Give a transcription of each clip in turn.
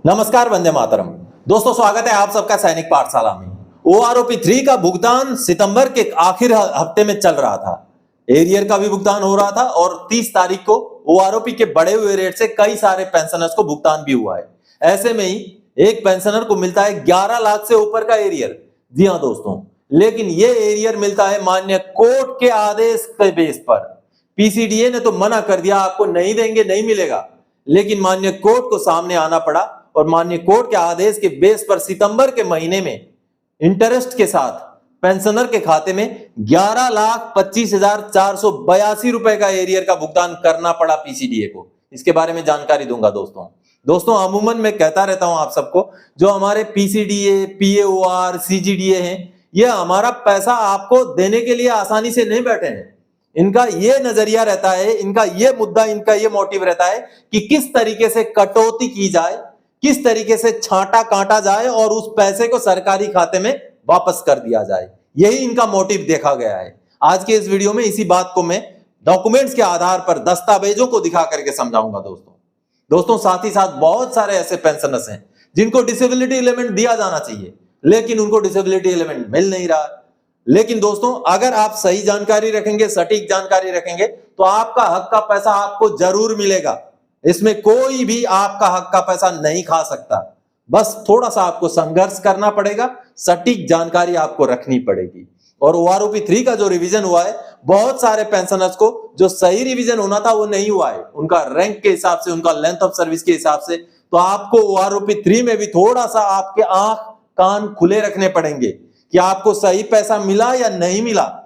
नमस्कार, वंदे मातरम। दोस्तों, स्वागत है आप सबका सैनिक पाठशाला में। ओआरओपी 3 का भुगतान सितंबर के आखिर हफ्ते में चल रहा था। एरियर का भी भुगतान हो रहा था और 30 तारीख को ओआरओपी के बढ़े हुए रेट से कई सारे पेंशनर्स को भुगतान भी हुआ है। ऐसे में ही एक पेंशनर को मिलता है 11 लाख से ऊपर का एरियर। जी हाँ दोस्तों, लेकिन ये एरियर मिलता है मान्य कोर्ट के आदेश के बेस पर। पीसीडीए ने तो मना कर दिया, आपको नहीं देंगे, नहीं मिलेगा, लेकिन मान्य कोर्ट को सामने आना पड़ा और माननीय कोर्ट के आदेश के बेस पर सितंबर के महीने में इंटरेस्ट के साथ पेंशनर के खाते में 11,25,482 रुपए का एरियर का भुगतान करना पड़ा पीसीडीए को। इसके बारे में जानकारी दूंगा दोस्तों अमूमन मैं कहता रहता हूं आप सबको, जो हमारे पीसीडीए, पीएओआर, सीजीडीए हैं, ये हमारा पैसा आपको देने के लिए आसानी से नहीं बैठे हैं। इनका ये नजरिया रहता है, इनका ये मुद्दा, इनका ये मोटिव रहता है कि किस तरीके से कटौती की जाए, किस तरीके से छांटा काटा जाए और उस पैसे को सरकारी खाते में वापस कर दिया जाए। यही इनका मोटिव देखा गया है। आज के इस वीडियो में इसी बात को मैं डॉक्यूमेंट्स के आधार पर, दस्तावेजों को दिखा करके समझाऊंगा दोस्तों साथ ही साथ बहुत सारे ऐसे पेंशनर्स हैं जिनको डिसेबिलिटी एलिमेंट दिया जाना चाहिए, लेकिन उनको डिसेबिलिटी एलिमेंट मिल नहीं रहा। लेकिन दोस्तों, अगर आप सही जानकारी रखेंगे, सटीक जानकारी रखेंगे, तो आपका हक का पैसा आपको जरूर मिलेगा। इसमें कोई भी आपका हक का पैसा नहीं खा सकता। बस थोड़ा सा आपको संघर्ष करना पड़ेगा, सटीक जानकारी आपको रखनी पड़ेगी। और ओआरओपी 3 का जो रिवीजन हुआ है, बहुत सारे पेंशनर्स को जो सही रिवीजन होना था वो नहीं हुआ है, उनका रैंक के हिसाब से, उनका लेंथ ऑफ सर्विस के हिसाब से। तो आपको ओआरओपी 3 में भी थोड़ा सा आपके आंख कान खुले रखने पड़ेंगे कि आपको सही पैसा मिला या नहीं मिला।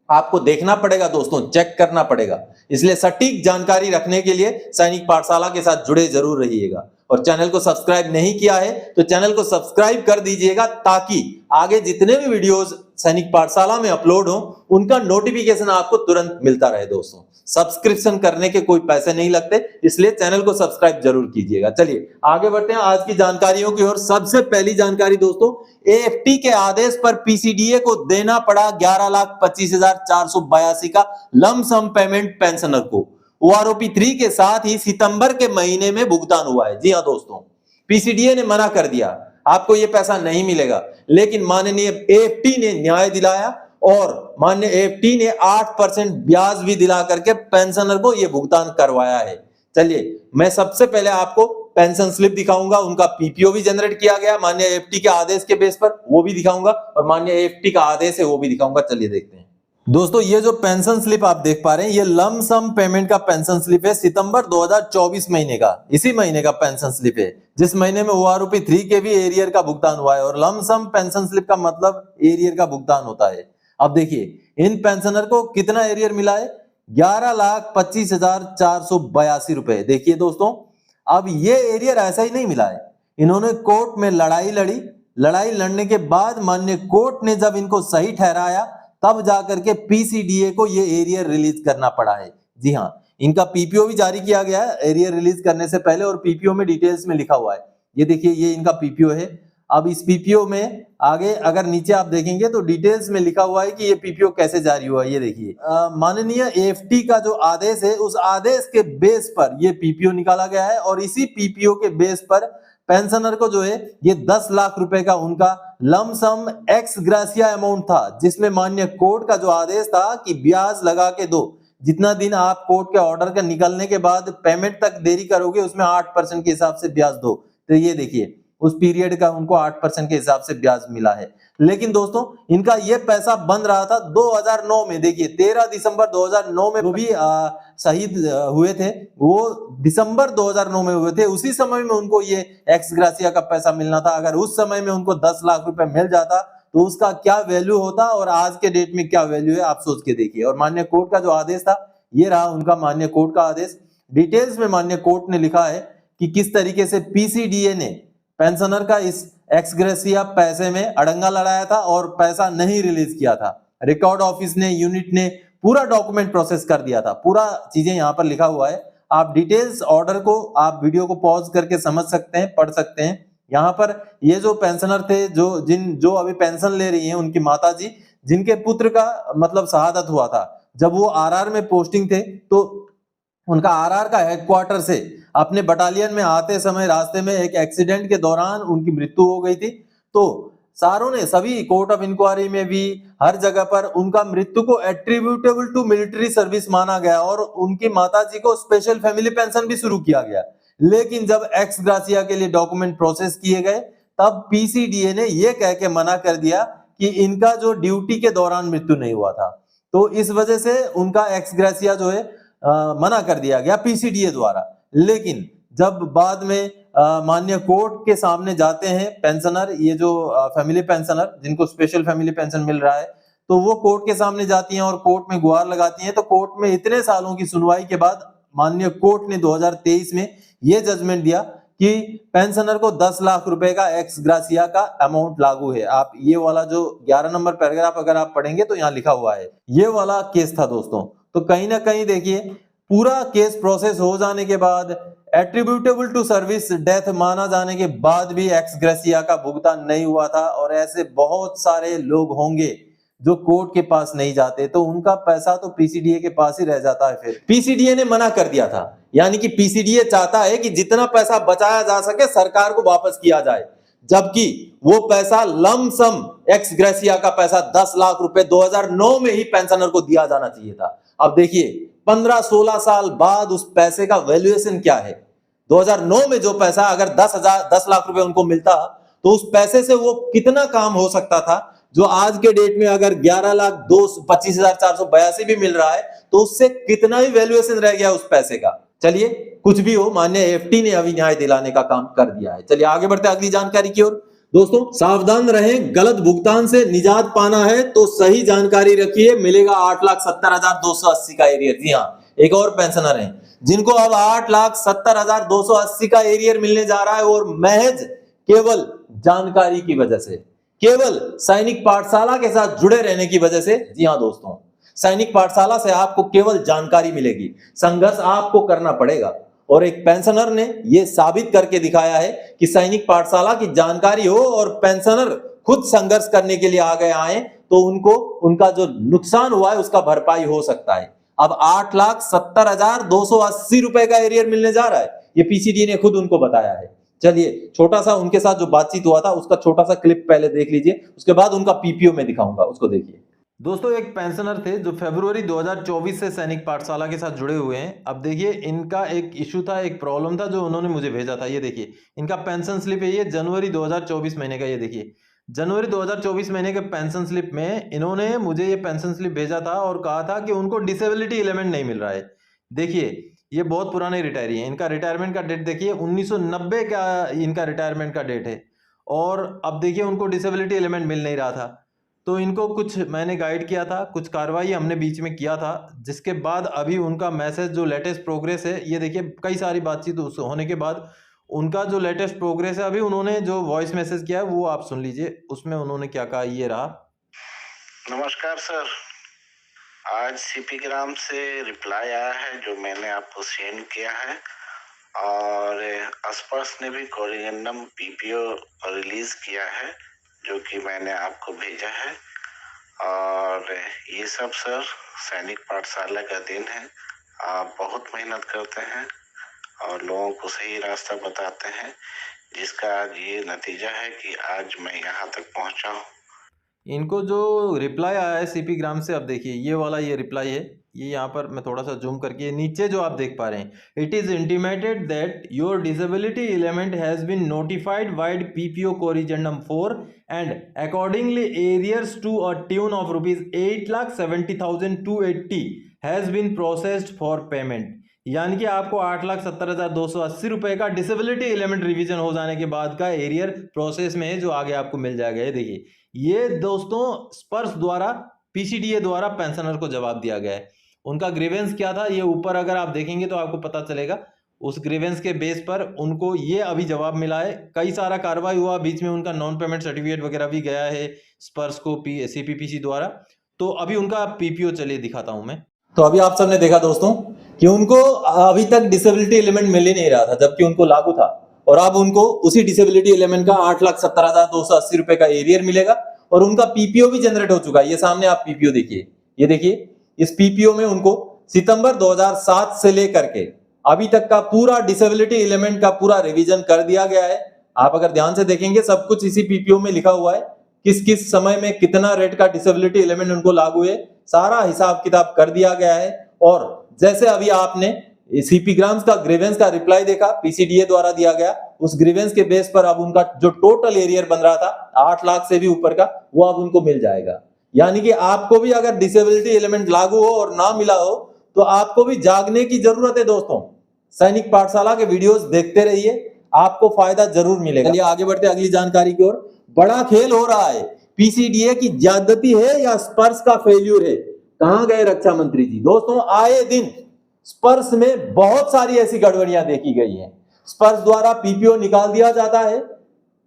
आपको देखना पड़ेगा दोस्तों, चेक करना पड़ेगा। इसलिए सटीक जानकारी रखने के लिए सैनिक पाठशाला के साथ जुड़े जरूर रहिएगा। और चैनल को सब्सक्राइब नहीं किया है तो चैनल को सब्सक्राइब कर दीजिएगा, ताकि आगे जितने भी वीडियोस सैनिक पाठशाला में अपलोड हो उनका नोटिफिकेशन आपको तुरंत मिलता रहे। दोस्तों, सब्सक्रिप्शन करने के कोई पैसे नहीं लगते, इसलिए चैनल को सब्सक्राइब जरूर कीजिएगा। चलिए आगे बढ़ते हैं आज की जानकारियों की ओर। सबसे पहली जानकारी दोस्तों, एएफटी के आदेश पर पीसीडीए को देना पड़ा 11,25,482 का लमसम पेमेंट पेंशनर को। ओआरओपी 3 के साथ ही सितंबर के महीने में भुगतान हुआ है। जी हां दोस्तों, पीसीडीए ने मना कर दिया, आपको यह पैसा नहीं मिलेगा, लेकिन माननीय एएफटी ने न्याय दिलाया और माननीय एएफटी ने 8% ब्याज भी दिला करके पेंशनर को यह भुगतान करवाया है। चलिए मैं सबसे पहले आपको पेंशन स्लिप दिखाऊंगा, उनका पीपीओ भी जनरेट किया गया माननीय एएफटी के आदेश के बेस पर, वो भी दिखाऊंगा, और माननीय एएफटी का आदेश है वो भी दिखाऊंगा। चलिए देखते हैं दोस्तों, ये जो पेंशन स्लिप आप देख पा रहे हैं, ये लम सम पेमेंट का पेंशन स्लिप है, सितंबर 2024 महीने का, इसी महीने का पेंशन स्लिप है, जिस महीने में ओआरओपी 3 के भी एरियर का भुगतान हुआ है। और लम सम पेंशन स्लिप का मतलब एरियर का भुगतान होता है। अब देखिए इन पेंशनर को कितना एरियर मिला है, 11,25,482 रुपए। देखिए दोस्तों, अब ये एरियर ऐसा ही नहीं मिला है, इन्होंने कोर्ट में लड़ाई लड़ी, लड़ाई लड़ने के बाद माननीय कोर्ट ने जब इनको सही ठहराया, तब जाकर के पीसीडीए को ये एरियर रिलीज करना पड़ा है। जी हां, इनका पीपीओ भी जारी किया गया है एरियर रिलीज करने से पहले, और पीपीओ में डिटेल्स में लिखा हुआ है। ये देखिए, ये इनका पीपीओ है। अब इस पीपीओ में आगे अगर नीचे आप देखेंगे तो डिटेल्स में लिखा हुआ है कि ये पीपीओ कैसे जारी हुआ है। ये देखिए, माननीय एएफटी का जो आदेश है, उस आदेश के बेस पर ये पीपीओ निकाला गया है, और इसी पीपीओ के बेस पर पेंशनर को जो है ये 10 लाख रुपए का उनका लमसम एक्स ग्रासिया अमाउंट था, जिसमें माननीय कोर्ट का जो आदेश था कि ब्याज लगा के दो, जितना दिन आप कोर्ट के ऑर्डर के निकलने के बाद पेमेंट तक देरी करोगे उसमें 8% के हिसाब से ब्याज दो। तो ये देखिए, उस पीरियड का उनको 8% के हिसाब से ब्याज मिला है। लेकिन दोस्तों, इनका ये पैसा बंद रहा था 2009 में। देखिए 13 दिसंबर 2009 में वो भी शहीद हुए थे, वो दिसंबर 2009 में हुए थे। उसी समय में उनको ये एक्स ग्रासिया का पैसा मिलना था। अगर उस समय में उनको 10 लाख रुपए मिल जाता तो उसका क्या वैल्यू होता, और आज के डेट में क्या वैल्यू है, आप सोच के देखिए। और माननीय कोर्ट का जो आदेश था, ये रहा उनका माननीय कोर्ट का आदेश। डिटेल्स में माननीय कोर्ट ने लिखा है कि किस तरीके से पीसीडीए ने पेंशनर का इस एक्स ग्रेसिया पैसे में अड़ंगा लड़ाया था और पैसा नहीं रिलीज किया था। रिकॉर्ड ऑफिस ने, यूनिट ने पूरा डॉक्यूमेंट प्रोसेस कर दिया था, पूरा चीजें यहाँ पर लिखा हुआ है। आप डिटेल्स ऑर्डर को आप वीडियो को पॉज करके समझ सकते हैं, पढ़ सकते हैं। यहाँ पर ये जो पेंशनर थे, जो अभी पेंशन ले रही हैं, उनकी माताजी, जिनके पुत्र का मतलब शहादत हुआ था, जब वो आरआर में पोस्टिंग थे, तो उनका आरआर का हेडक्वार्टर से अपने बटालियन में आते समय रास्ते में एक एक्सीडेंट के दौरान उनकी मृत्यु हो गई थी। तो सारों ने, सभी कोर्ट ऑफ इंक्वायरी में भी, हर जगह पर उनका मृत्यु को एट्रीब्यूटेबल टू मिलिट्री सर्विस माना गया और उनकी माताजी को स्पेशल फैमिली पेंशन भी शुरू किया गया। लेकिन जब एक्स ग्रासिया के लिए डॉक्यूमेंट प्रोसेस किए गए तब पीसीडीए ने यह कह के मना कर दिया कि इनका जो ड्यूटी के दौरान मृत्यु नहीं हुआ था। तो इस वजह से उनका एक्स ग्रासिया जो है मना कर दिया गया पीसीडीए द्वारा। लेकिन जब बाद में माननीय कोर्ट के सामने जाते हैं पेंशनर, ये जो फैमिली पेंशनर जिनको स्पेशल फैमिली पेंशन मिल रहा है, तो वो कोर्ट के सामने जाती हैं और कोर्ट में गुहार लगाती हैं। तो कोर्ट में इतने सालों की सुनवाई के बाद माननीय कोर्ट ने 2023 में ये जजमेंट दिया कि पेंशनर को 10 लाख रुपए का एक्स ग्रासिया का अमाउंट लागू है। आप ये वाला जो 11 नंबर पैराग्राफ अगर आप पढ़ेंगे तो यहाँ लिखा हुआ है, ये वाला केस था दोस्तों। तो कहीं ना कहीं देखिए, पूरा केस प्रोसेस हो जाने के बाद, एट्रीब्यूटेबल टू सर्विस डेथ माना जाने के बाद भी एक्स ग्रेसिया का भुगतान नहीं हुआ था। और ऐसे बहुत सारे लोग होंगे जो कोर्ट के पास नहीं जाते, तो उनका पैसा तो पीसीडीए के पास ही रह जाता है। फिर पीसीडीए ने मना कर दिया था, यानी कि पीसीडीए चाहता है कि जितना पैसा बचाया जा सके सरकार को वापस किया जाए, जबकि वो पैसा लमसम एक्स ग्रेसिया का पैसा 10 लाख रुपए 2009 में ही पेंशनर को दिया जाना चाहिए था। अब देखिए 15-16 साल बाद उस पैसे का वैल्यूएशन क्या है। 2009 में जो पैसा अगर 10 लाख रुपए उनको मिलता तो उस पैसे से वो कितना काम हो सकता था, जो आज के डेट में अगर 11,25,482 भी मिल रहा है तो उससे कितना ही वैल्यूएशन रह गया उस पैसे का। चलिए कुछ भी हो, माननीय एफटी ने अभी न्याय दिलाने का काम कर दिया है। चलिए आगे बढ़ते अगली जानकारी की ओर। दोस्तों सावधान रहें, गलत भुगतान से निजात पाना है तो सही जानकारी रखिए, मिलेगा 8,70,280 का एरियर। जी हाँ, एक और पेंशनर है जिनको अब 8,70,280 का एरियर मिलने जा रहा है, और महज केवल जानकारी की वजह से, केवल सैनिक पाठशाला के साथ जुड़े रहने की वजह से। जी हाँ दोस्तों, सैनिक पाठशाला से आपको केवल जानकारी मिलेगी, संघर्ष आपको करना पड़ेगा। और एक पेंशनर ने यह साबित करके दिखाया है कि सैनिक पाठशाला की जानकारी हो और पेंशनर खुद संघर्ष करने के लिए आगे आए तो उनको उनका जो नुकसान हुआ है उसका भरपाई हो सकता है। अब 8,70,280 रुपए का एरियर मिलने जा रहा है, ये पीसीडी ने खुद उनको बताया है। चलिए छोटा सा उनके साथ जो बातचीत हुआ था उसका छोटा सा क्लिप पहले देख लीजिए, उसके बाद उनका पीपीओ में दिखाऊंगा, उसको देखिए। दोस्तों एक पेंशनर थे जो फरवरी 2024 से सैनिक पाठशाला के साथ जुड़े हुए हैं। अब देखिए इनका एक इशू था, एक प्रॉब्लम था जो उन्होंने मुझे भेजा था। ये देखिए इनका पेंशन स्लिप है, ये जनवरी 2024 महीने का। ये देखिए जनवरी 2024 महीने के पेंशन स्लिप में इन्होंने मुझे ये पेंशन स्लिप भेजा था और कहा था कि उनको डिसेबिलिटी एलिमेंट नहीं मिल रहा है। देखिए ये बहुत पुराने रिटायरी हैं, इनका रिटायरमेंट का डेट देखिए 1990 का इनका रिटायरमेंट का डेट है, और अब देखिए उनको डिसेबिलिटी एलिमेंट मिल नहीं रहा था। तो इनको कुछ मैंने गाइड किया था, कुछ कार्रवाई हमने बीच में किया था, जिसके बाद अभी उनका मैसेज जो लेटेस्ट प्रोग्रेस है, ये देखिए कई सारी बातचीत होने के बाद उनका जो लेटेस्ट प्रोग्रेस है, अभी उन्होंने जो वॉइस मैसेज किया है वो आप सुन लीजिए, उसमें उन्होंने क्या कहा, ये रहा। नमस्कार सर, आज सीपी ग्राम से रिप्लाई आया है जो मैंने आपको सेंड किया है, और अस्पर्श ने भी कोरिगेंडम पीपीओ रिलीज किया है जो कि मैंने आपको भेजा है। और ये सब सर सैनिक पाठशाला का दिन है, आप बहुत मेहनत करते हैं और लोगों को सही रास्ता बताते हैं, जिसका आज ये नतीजा है कि आज मैं यहाँ तक पहुँचा हूँ। इनको जो रिप्लाई आया है सीपी ग्राम से, अब देखिए ये वाला ये रिप्लाई है, ये यहाँ पर मैं थोड़ा सा जूम करके नीचे जो आप देख पा रहे हैं, it is intimated that your disability element has been notified vide PPO corrigendum 4 and accordingly arrears to a tune of ₹8,70,280 has been processed for payment. यानी कि आपको 8,70,280 रुपए का डिसेबिलिटी एलिमेंट रिवीजन हो जाने के बाद का एरियर प्रोसेस में है, जो आगे आपको मिल जाएगा। ये देखिए ये दोस्तों स्पर्श द्वारा पीसीडीए द्वारा पेंशनर को जवाब दिया गया है। उनका ग्रीवेंस क्या था, ये ऊपर अगर आप देखेंगे तो आपको पता चलेगा। उस ग्रीवेंस के बेस पर उनको ये अभी जवाब मिला है। कई सारा कार्रवाई हुआ, बीच में उनका नॉन पेमेंट सर्टिफिकेट वगैरह भी गया है स्पर्श को सीपीपीसी द्वारा। तो अभी उनका पीपीओ चलिए दिखाता हूं मैं। तो अभी आप सबने देखा दोस्तों कि उनको अभी तक डिसेबिलिटी एलिमेंट मिल ही नहीं रहा था, जबकि उनको लागू था, और अब उनको उसी डिसेबिलिटी एलिमेंट का 8,70,280 रुपए का एरियर मिलेगा, और उनका पीपीओ भी जनरेट हो चुका है। ये सामने आप पीपीओ देखिए, ये देखिए इस पीपीओ में उनको सितंबर 2007 से लेकर के अभी तक का पूरा डिसेबिलिटी एलिमेंट का पूरा रिवीजन कर दिया गया है। आप अगर ध्यान से देखेंगे सब कुछ इसी पीपीओ में लिखा हुआ है, किस किस समय में कितना रेट का डिसेबिलिटी एलिमेंट उनको लागू है, सारा हिसाब किताब कर दिया गया है। और जैसे अभी आपने सीपी ग्राम्स का ग्रीवेंस का रिप्लाई देखा, पीसीडीए द्वारा दिया गया, उस ग्रीवेंस के बेस पर अब उनका जो टोटल एरियर बन रहा था 8 लाख से भी ऊपर का, वो अब उनको मिल जाएगा। यानी कि आपको भी अगर डिसेबिलिटी एलिमेंट लागू हो और ना मिला हो तो आपको भी जागने की जरूरत है दोस्तों। सैनिक पाठशाला के वीडियोस देखते रहिए, आपको फायदा जरूर मिलेगा। चलिए आगे बढ़ते अगली जानकारी की ओर। बड़ा खेल हो रहा है, पीसीडीए की ज्यादती है या स्पर्श का फेल्यूर है? कहां गए रक्षा मंत्री जी? दोस्तों आए दिन स्पर्श में बहुत सारी ऐसी गड़बड़ियां देखी गई हैं। स्पर्श द्वारा पीपीओ निकाल दिया जाता है,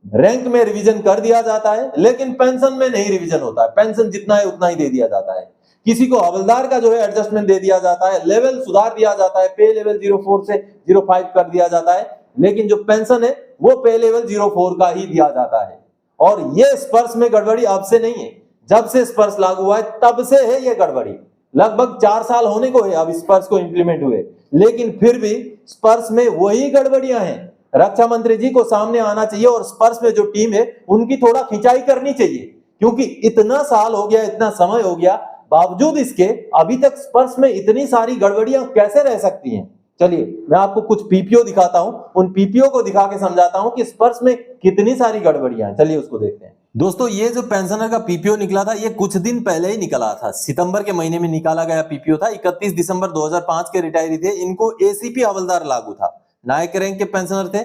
रैंक में रिवीजन कर दिया जाता है, लेकिन पेंशन में नहीं रिवीजन होता है। पेंशन जितना है उतना ही दे दिया जाता है। किसी को हवलदार का जो है एडजस्टमेंट दे दिया जाता है, लेवल सुधार दिया जाता है, पे लेवल 04 से 05 कर दिया जाता है, लेकिन जो पेंशन है वो पे लेवल 04 का ही दिया जाता है। और ये स्पर्श में गड़बड़ी अब से नहीं है, जब से स्पर्श लागू हुआ है तब से है ये गड़बड़ी। लगभग 4 साल होने को है अब स्पर्श को इंप्लीमेंट हुए, लेकिन फिर भी स्पर्श में वही गड़बड़ियां हैं। रक्षा मंत्री जी को सामने आना चाहिए और स्पर्श में जो टीम है उनकी थोड़ा खिंचाई करनी चाहिए, क्योंकि इतना साल हो गया, इतना समय हो गया, बावजूद इसके अभी तक स्पर्श में इतनी सारी गड़बड़ियां कैसे रह सकती हैं। चलिए मैं आपको कुछ पीपीओ दिखाता हूं, उन पीपीओ को दिखा के समझाता हूं कि स्पर्श में कितनी सारी गड़बड़ियां हैं। चलिए उसको देखते हैं। दोस्तों ये जो पेंशनर का पीपीओ निकला था ये कुछ दिन पहले ही निकला था, सितंबर के महीने में निकाला गया पीपीओ था। 31 दिसंबर 2005 के रिटायरी थे, इनको एसीपी हवलदार लागू था, नायक रैंक के पेंशनर थे,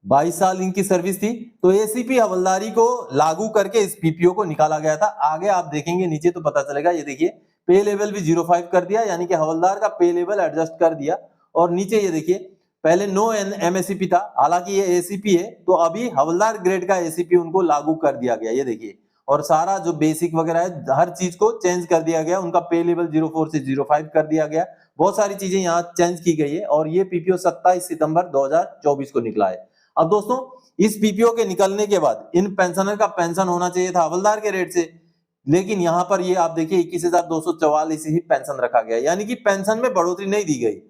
22 साल इनकी सर्विस थी, तो एसीपी हवलदारी को लागू करके इस पीपीओ को निकाला गया था। आगे आप देखेंगे नीचे तो पता चलेगा, ये देखिए पे लेवल भी 05 कर दिया, यानी कि हवलदार का पे लेवल एडजस्ट कर दिया। और नीचे ये देखिए पहले नो एमएससीपी था, हालांकि ये एसीपी है, तो अभी हवलदार ग्रेड का एसीपी उनको लागू कर दिया गया, ये देखिए। और सारा जो बेसिक वगैरह है हर चीज को चेंज कर दिया गया, उनका पे लेवल 04 से 05 कर दिया गया, बहुत सारी चीजें यहाँ चेंज की गई है। और ये पीपीओ 27 सितंबर 2024 को निकला है। अब दोस्तों इस पीपीओ के निकलने के बाद इन पेंशनर का पेंशन होना चाहिए था हवलदार के रेट से, लेकिन यहाँ पर ये आप देखिए 21,244 ही पेंशन रखा गया, यानी कि पेंशन में बढ़ोतरी नहीं दी गई।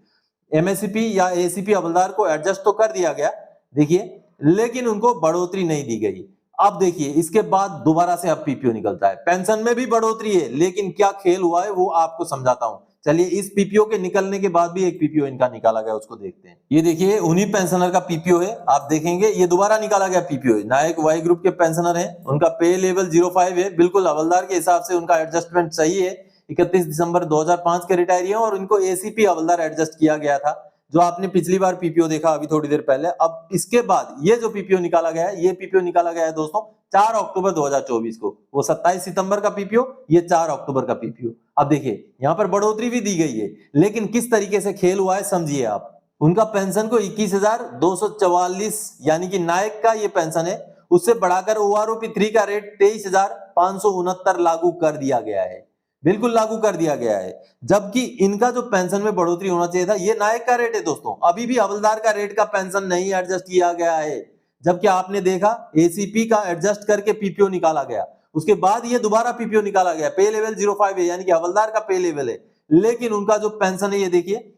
एमएससीपी या एसीपी हवलदार को एडजस्ट तो कर दिया गया देखिए, लेकिन उनको बढ़ोतरी नहीं दी गई। अब देखिए इसके बाद दोबारा से अब पीपीओ निकलता है, पेंशन में भी बढ़ोतरी है, लेकिन क्या खेल हुआ है वो आपको समझाता हूं। चलिए इस पीपीओ के निकलने के बाद भी एक पीपीओ इनका निकाला गया, उसको देखते हैं। ये देखिए उन्हीं पेंशनर का पीपीओ है, आप देखेंगे ये दोबारा निकाला गया पीपीओ है। नायक वाई ग्रुप के पेंशनर हैं, उनका पे लेवल 05 है, बिल्कुल हवलदार के हिसाब से उनका एडजस्टमेंट सही है। 31 दिसंबर 2005 के रिटायरी है और इनको एसीपी हवलदार एडजस्ट किया गया था, जो आपने पिछली बार पीपीओ देखा अभी थोड़ी देर पहले। अब इसके बाद ये जो पीपीओ निकाला गया है, ये पीपीओ निकाला गया है दोस्तों 4 अक्टूबर 2024 को। वो 27 सितंबर का पीपीओ, ये 4 अक्टूबर का पीपीओ। अब देखिए यहाँ पर बढ़ोतरी भी दी गई है, लेकिन किस तरीके से खेल हुआ है समझिए आप। उनका पेंशन को 21,244 यानी कि नायक का ये पेंशन है, उससे बढ़ाकर ओआरओपी 3 का रेट 23,569 लागू कर दिया गया है, बिल्कुल लागू कर दिया गया है। जबकि इनका जो पेंशन में बढ़ोतरी होना चाहिए था, ये नायक का रेट है दोस्तों, अभी भी हवलदार का रेट का पेंशन नहीं एडजस्ट किया गया है। जबकि आपने देखा एसीपी का एडजस्ट करके पीपीओ निकाला गया, उसके बाद ये दोबारा पीपीओ निकाला गया, पे लेवल 05 है, यानी कि हवलदार का पे लेवल है, लेकिन उनका जो पेंशन है ये देखिए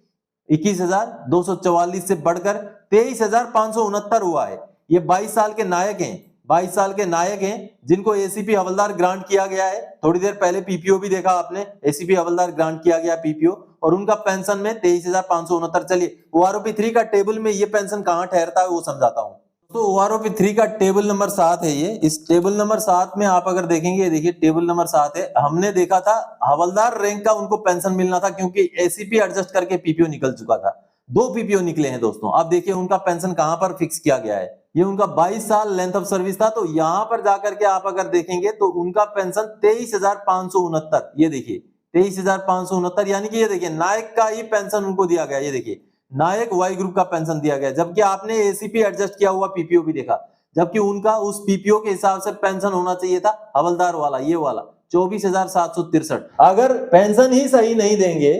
21,244 से बढ़कर 23,569 हुआ है। ये 22 साल के नायक हैं, 22 साल के नायक हैं जिनको एसीपी हवलदार ग्रांट किया गया है। थोड़ी देर पहले पीपीओ भी देखा आपने, एसीपी हवलदार ग्रांट किया गया पीपीओ, और उनका पेंशन में 23,569। चलिए ओआरओपी 3 का टेबल में ये पेंशन कहां ठहरता है वो समझाता हूं। तो ओआरओपी 3 का टेबल नंबर 7 है ये। इस टेबल नंबर 7 में आप अगर देखेंगे, देखिए टेबल नंबर 7 है। हमने देखा था हवलदार रैंक का उनको पेंशन मिलना था, क्योंकि एसीपी एडजस्ट करके पीपीओ निकल चुका था। 2 पीपीओ निकले हैं दोस्तों। अब देखिए उनका पेंशन कहां पर फिक्स किया गया है, ये उनका 22 साल लेंथ ऑफ सर्विस था, तो यहां पर जाकर के आप अगर देखेंगे तो उनका पेंशन 23,569, ये देखिए 23,569, यानी कि ये देखिए नायक का ही पेंशन उनको दिया गया। ये देखिए नायक वाई ग्रुप का पेंशन दिया गया, जबकि आपने एसीपी एडजस्ट किया हुआ पीपीओ भी देखा, जबकि उनका उस पीपीओ के हिसाब से पेंशन होना चाहिए था हवलदार वाला, ये वाला 24,763। अगर पेंशन ही सही नहीं देंगे,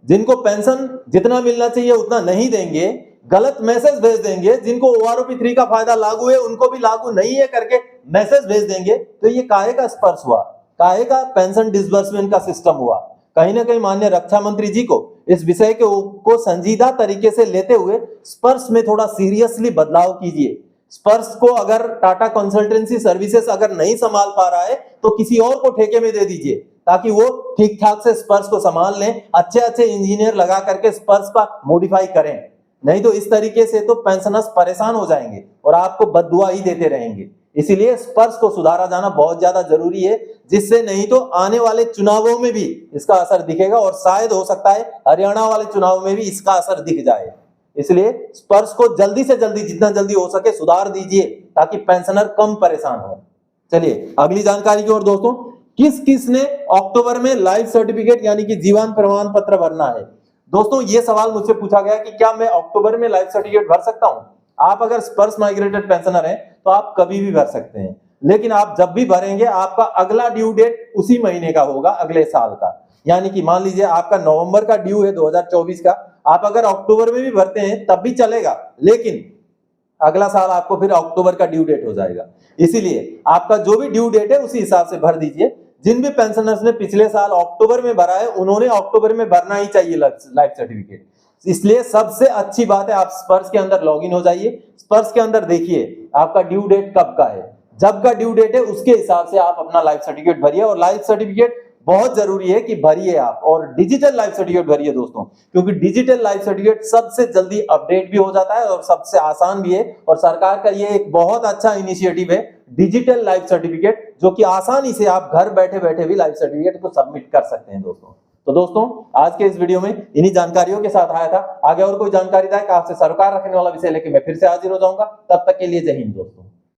जिनको पेंशन जितना मिलना चाहिए उतना नहीं देंगे, गलत मैसेज भेज देंगे, जिनको ओआरओपी 3 का फायदा लागू है उनको भी लागू नहीं है करके मैसेज भेज देंगे, तो ये काहे का स्पर्श हुआ, काहे का पेंशन डिसबर्समेंट का सिस्टम हुआ, कहीं ना कहीं माननीय रक्षा मंत्री जी को इस विषय को संजीदा तरीके से लेते हुए स्पर्श में थोड़ा सीरियसली बदलाव कीजिए। स्पर्श को अगर टाटा कंसल्टेंसी सर्विसेज अगर नहीं संभाल पा रहा है तो किसी और को ठेके में दे दीजिए, ताकि वो ठीक ठाक से स्पर्श को संभाल लें, अच्छे अच्छे इंजीनियर लगा करके स्पर्श का मॉडिफाई करें। नहीं तो इस तरीके से तो पेंशनर्स परेशान हो जाएंगे और आपको बद्दुआ ही देते रहेंगे। इसीलिए स्पर्श को सुधारा जाना बहुत ज्यादा जरूरी है, जिससे नहीं तो आने वाले चुनावों में भी इसका असर दिखेगा और शायद हो सकता है हरियाणा वाले चुनाव में भी इसका असर दिख जाए। इसलिए स्पर्श को जल्दी से जल्दी, जितना जल्दी हो सके सुधार दीजिए, ताकि पेंशनर कम परेशान हो। चलिए अगली जानकारी की ओर दोस्तों, किस किस ने अक्टूबर में लाइफ सर्टिफिकेट यानी कि जीवन प्रमाण पत्र भरना है। दोस्तों ये सवाल मुझसे पूछा गया कि क्या मैं अक्टूबर में लाइफ सर्टिफिकेट भर सकता हूं। आप अगर स्पर्श माइग्रेटेड पेंशनर हैं तो आप कभी भी भर सकते हैं, लेकिन आप जब भी भरेंगे आपका अगला ड्यू डेट उसी महीने का होगा, अगले साल का। यानी कि मान लीजिए आपका नवंबर का ड्यू है 2024 का, आप अगर अक्टूबर में भी भरते हैं तब भी चलेगा, लेकिन अगला साल आपको फिर अक्टूबर का ड्यू डेट हो जाएगा। इसीलिए आपका जो भी ड्यू डेट है उसी हिसाब से भर दीजिए। जिन भी पेंशनर्स ने पिछले साल अक्टूबर में भरा है उन्होंने अक्टूबर में भरना ही चाहिए लाइफ सर्टिफिकेट। इसलिए सबसे अच्छी बात है आप स्पर्श के अंदर लॉगिन हो जाइए, स्पर्श के अंदर देखिए आपका ड्यू डेट कब का है, जब का ड्यू डेट है उसके हिसाब से आप अपना लाइफ सर्टिफिकेट भरिए। और लाइफ सर्टिफिकेट बहुत जरूरी है कि भरिए आप, और डिजिटल लाइफ सर्टिफिकेट भरिए दोस्तों, क्योंकि डिजिटल लाइफ सर्टिफिकेट सबसे जल्दी अपडेट भी हो जाता है और सबसे आसान भी है। और सरकार का ये एक बहुत अच्छा इनिशिएटिव है डिजिटल लाइफ सर्टिफिकेट, जो कि आसानी से आप घर बैठे बैठे भी लाइफ सर्टिफिकेट को सबमिट कर सकते हैं दोस्तों। तो दोस्तों आज के इस वीडियो में इन्हीं जानकारियों के साथ आया था। आगे और कोई जानकारी आपसे सरोकार रखने वाला विषय लेके मैं फिर से हाजिर हो जाऊंगा। तब तक के लिए जय हिंद दोस्तों।